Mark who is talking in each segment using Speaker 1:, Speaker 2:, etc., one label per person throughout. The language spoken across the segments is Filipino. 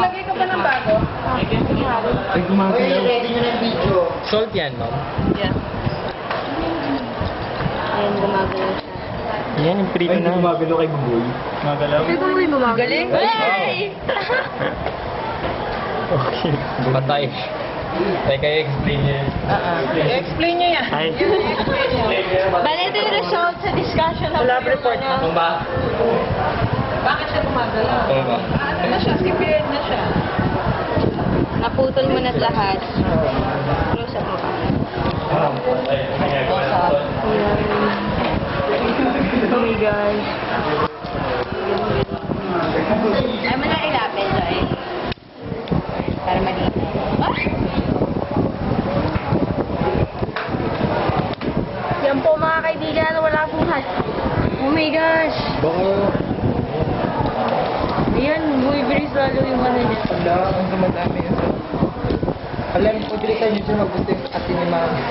Speaker 1: Naglagay ka ba ng bago?
Speaker 2: Ay, gumagalaw.
Speaker 3: ready nyo na yung video.
Speaker 2: Salt yan, ma'am.
Speaker 1: Yeah.
Speaker 4: Ayan, gumagalaw siya.
Speaker 2: Yan, yung prito na. Gumagalaw kay Buboy. Gumagalaw?
Speaker 4: Ito mo yung gumagalaw.
Speaker 1: Galing. Hey!
Speaker 2: Okay. Patay. Teka, i-explain niya.
Speaker 1: I-explain niya yan.
Speaker 2: Ay.
Speaker 4: Bale, ito yung result sa discussion ng
Speaker 1: Lab report.
Speaker 2: Ano ba?
Speaker 1: Bakit siya gumagalaw?
Speaker 2: Ano ba?
Speaker 1: Ano na siya? Skippered na siya.
Speaker 4: Naputol mo na't lahat. Close up mo pa. Ayan. Oh my gosh. Ay mo na ilapit, Joy. Para maliit. Ah! Yan po mga kaibigan, wala pong hat. Oh my gosh.
Speaker 2: Baka...
Speaker 4: Ayan, buibris lalo yung ano niya.
Speaker 3: Wala, ang dumadami yun. Alam ko, direkta nyo siya mag-gusto yung asin ni Mami.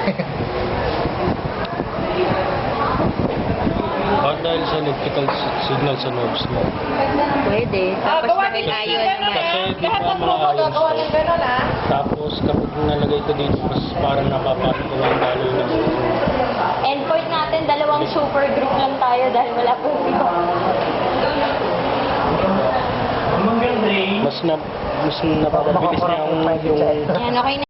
Speaker 2: Baka dahil sa electrical signal sa nerves mo.
Speaker 4: Pwede. Tapos
Speaker 1: gawa
Speaker 4: may
Speaker 1: din
Speaker 4: ayon
Speaker 1: ganun,
Speaker 4: niya.
Speaker 2: Kasi di
Speaker 1: Lahat
Speaker 2: ba
Speaker 1: ng grupo
Speaker 2: maayos
Speaker 1: gagawa
Speaker 2: to?
Speaker 1: ng ganun, ah.
Speaker 2: Tapos kapag nalagay ko dito, mas parang napapatuwa ang dalo ng...
Speaker 4: Endpoint natin, dalawang super group lang tayo dahil wala po iba.
Speaker 2: Mas napapabilis niya yung...
Speaker 4: Ayan, okay na.